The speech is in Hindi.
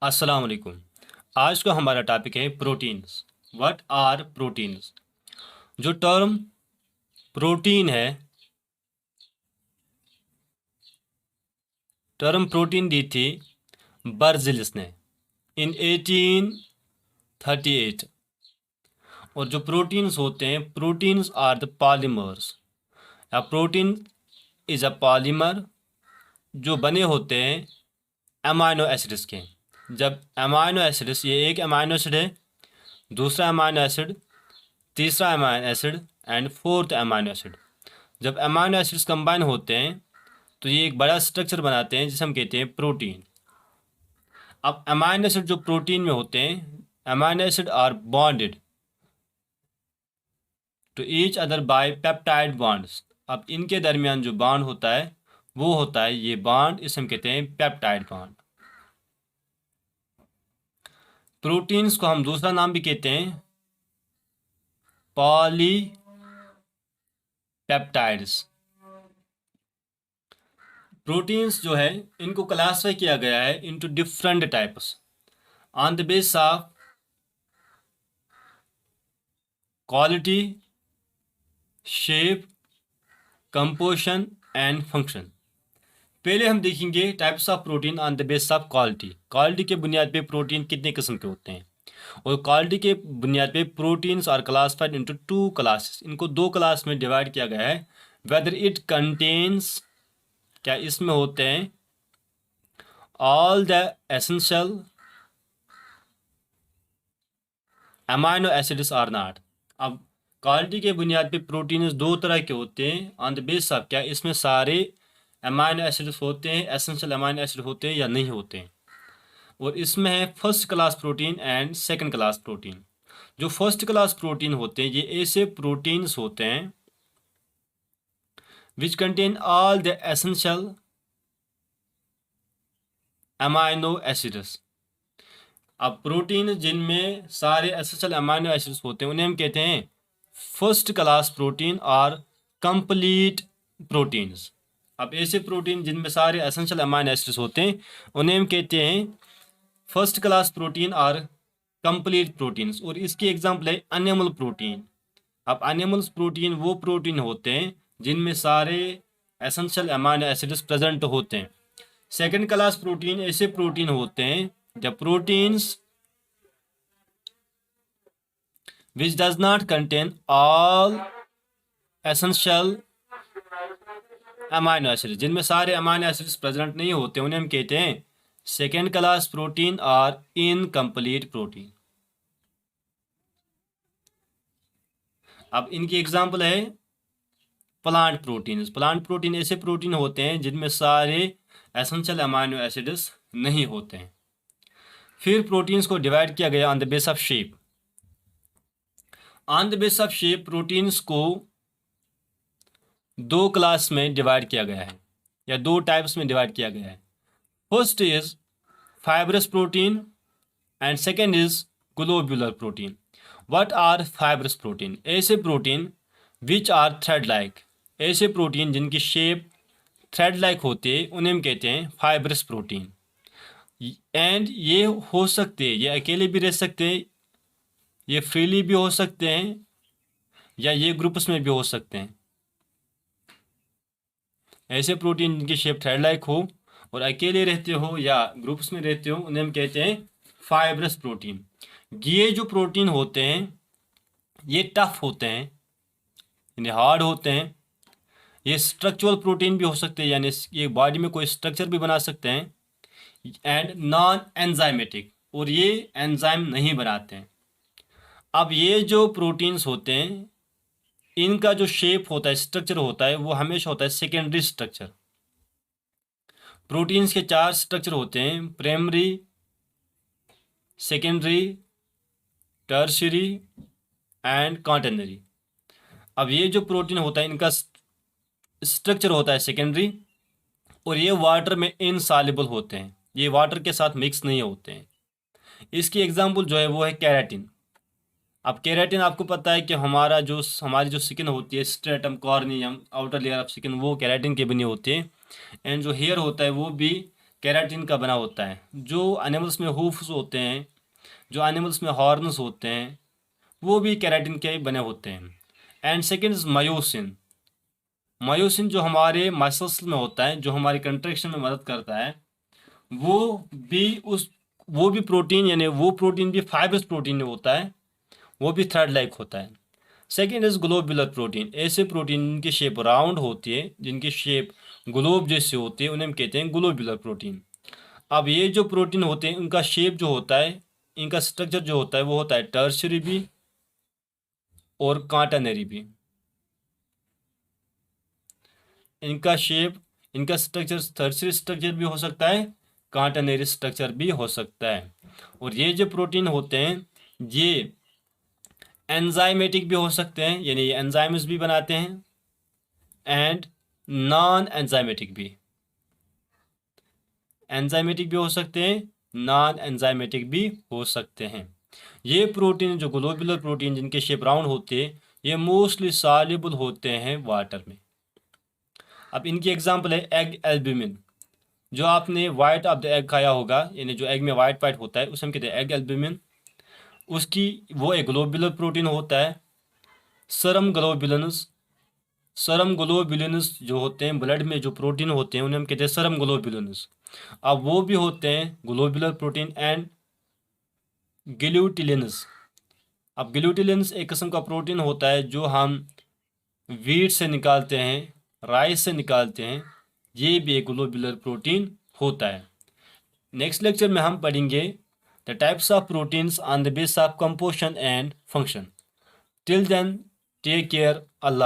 अस्सलाम वालेकुम। आज का हमारा टॉपिक है प्रोटीन्स। What are proteins? जो टर्म प्रोटीन है, टर्म प्रोटीन दी थी बर्जिलिस ने इन 1838। और जो प्रोटीन्स होते हैं, प्रोटीन्स आर द पॉलीमर्स। या प्रोटीन इज अ पॉलीमर जो बने होते हैं अमाइनो एसिड्स के। जब अमाइनो एसिड्स, ये एक अमाइनो एसिड है, दूसरा अमाइनो एसिड, तीसरा amino acid and fourth amino acid, जब अमाइनो एसिड्स कंबाइन होते हैं तो ये एक बड़ा स्ट्रक्चर बनाते हैं जिसे हम कहते हैं प्रोटीन। अब अमाइनो एसिड जो प्रोटीन में होते हैं, amino acid are bonded to each other by peptide bonds. अब इनके दरमियान जो बॉन्ड होता है वो होता है ये बॉन्ड, इसे हम कहते हैं पेप्टाइड बॉन्ड। प्रोटीन्स को हम दूसरा नाम भी कहते हैं पॉलीपेप्टाइड्स। प्रोटीन्स जो है इनको क्लासिफाई किया गया है into different types on the base of quality, shape, composition and function. पहले हम देखेंगे types of protein on the base of quality. Quality के बुनियाद पे प्रोटीन कितने किस्म के होते हैं, और क्वालिटी के बुनियाद पे proteins are classified into two classes. इनको दो क्लास में डिवाइड किया गया है। वेदर इट कंटेन्स, क्या इसमें होते हैं all the essential amino acids are not. अब क्वालिटी के बुनियाद पे प्रोटीन्स दो तरह के होते हैं ऑन द बेस ऑफ, क्या इसमें सारे अमाइनो एसिड्स होते हैं, एसेंशियल अमाइनो एसिड होते हैं या नहीं होते हैं। और इसमें है first class protein and second class protein. जो फर्स्ट क्लास प्रोटीन होते हैं ये ऐसे प्रोटीन्स होते हैं which contain all the essential amino acids. अब प्रोटीन जिनमें सारे एसेंशियल अमाइनो एसिड्स होते हैं उन्हें हम कहते हैं फर्स्ट क्लास प्रोटीन और कंप्लीट प्रोटीन्स। अब ऐसे प्रोटीन जिनमें सारे एसेंशियल अमाइनो एसिड्स होते हैं उन्हें हम कहते हैं फर्स्ट क्लास प्रोटीन और कंप्लीट प्रोटीन्स। और इसकी एग्जांपल है एनिमल प्रोटीन। अब एनिमल्स प्रोटीन वो प्रोटीन होते हैं जिनमें सारे एसेंशियल अमाइनो एसिड्स प्रेजेंट होते हैं। सेकेंड क्लास प्रोटीन ऐसे प्रोटीन होते हैं the proteins which does not contain all essential amino acids, जिनमें सारे अमाइनो एसिड्स प्रेजेंट नहीं होते उन्हें हम कहते हैं सेकेंड क्लास प्रोटीन और इनकम्प्लीट प्रोटीन। अब इनकी एग्जांपल है प्लांट प्रोटीन। प्लांट प्रोटीन ऐसे प्रोटीन होते हैं जिनमें सारे एसेंशियल अमाइनो एसिड्स नहीं होते हैं। फिर प्रोटीन्स को डिवाइड किया गया on the base of shape. On the base of shape proteins को दो क्लास में डिवाइड किया गया है या दो टाइप्स में डिवाइड किया गया है। First is fibrous protein and second is globular protein. What are fibrous protein? ऐसे protein which are thread like. ऐसे प्रोटीन जिनकी शेप थ्रेड लाइक होते हैं उन्हें हम कहते हैं फाइब्रस प्रोटीन। एंड ये हो सकते हैं, ये अकेले भी रह सकते हैं, ये फ्रीली भी हो सकते हैं, या ये ग्रुप्स में भी हो सकते हैं। ऐसे प्रोटीन जिनकी शेप थ्रेड लाइक हो और अकेले रहते हो या ग्रुप्स में रहते हो उन्हें हम कहते हैं फाइब्रस प्रोटीन। ये जो प्रोटीन होते हैं ये टफ होते हैं, यानी हार्ड होते हैं। ये स्ट्रक्चरल प्रोटीन भी हो सकते हैं, यानी ये बॉडी में कोई स्ट्रक्चर भी बना सकते हैं। एंड नॉन एंजाइमेटिक, और ये एंजाइम नहीं बनाते हैं। अब ये जो प्रोटीन्स होते हैं इनका जो शेप होता है, स्ट्रक्चर होता है, वो हमेशा होता है सेकेंडरी स्ट्रक्चर। प्रोटीन्स के चार स्ट्रक्चर होते हैं, प्राइमरी, सेकेंडरी, टर्शियरी एंड क्वाaternary। अब ये जो प्रोटीन होता है इनका स्ट्रक्चर होता है सेकेंडरी, और ये वाटर में इनसॉल्युबल होते हैं, ये वाटर के साथ मिक्स नहीं होते हैं। इसकी एग्जांपल जो है वो है केराटिन। अब केराटिन आपको पता है कि हमारी जो स्किन होती है, stratum corneum, outer layer of skin, वो केराटिन के बनी होती है। एंड जो हेयर होता है वो भी केराटिन का बना होता है। जो एनिमल्स में हूफ्स होते हैं, जो एनिमल्स में हॉर्न्स होते हैं, वो भी केराटिन के बने होते हैं। And second is myosin. Myosin जो हमारे मसल्स में होता है, जो हमारी कंट्रैक्शन में मदद करता है, वो भी वो भी प्रोटीन, यानी वो प्रोटीन भी फाइब्रस प्रोटीन होता है, वो भी थ्रेड लाइक होता है। Second is globular protein. ऐसे प्रोटीन जिनकी शेप राउंड होती है, जिनकी शेप ग्लोब जैसे होती है, उन्हें हम कहते हैं ग्लोबुलर प्रोटीन। अब ये जो प्रोटीन होते हैं, उनका शेप जो होता है, इनका स्ट्रक्चर जो होता है, वो होता है टर्शरी भी और कांटानरी भी। इनका शेप, इनका स्ट्रक्चर टर्शरी स्ट्रक्चर भी हो सकता है, कांटानरी स्ट्रक्चर भी हो सकता है। और ये जो प्रोटीन होते हैं, ये एंजाइमेटिक भी हो सकते हैं, यानी ये एंजाइम्स भी बनाते हैं, एंड नॉन एंजाइमेटिक भी। एंजाइमेटिक भी हो सकते हैं, नॉन एंजाइमेटिक भी हो सकते हैं। ये प्रोटीन जो ग्लोबुलर प्रोटीन जिनके शेप राउंड होते हैं, ये मोस्टली सॉल्युबल होते हैं वाटर में। अब इनकी एग्जांपल है एग एल्ब्यूमिन। जो आपने वाइट ऑफ द एग खाया होगा, यानी जो एग में वाइट वाइट होता है, उसे हम कहते हैं एग एल्ब्यूमिन। उसकी वो एक ग्लोबुलर प्रोटीन होता है। सरम ग्लोबुलिन्स, सरम ग्लोबुलिन्स जो होते हैं ब्लड में, जो प्रोटीन होते हैं, उन्हें हम कहते हैं सरम ग्लोबुलिन्स। अब वो भी होते हैं ग्लोबुलर प्रोटीन। एंड ग्लूटिलिन्स। अब ग्लूटिलिन्स एक किस्म का प्रोटीन होता है जो हम वीट से निकालते हैं, राइस से निकालते हैं। ये भी एक ग्लोबुलर प्रोटीन होता है। नेक्स्ट लेक्चर में हम पढ़ेंगे the types of proteins on the base of composition and function. Till then take care. Allah.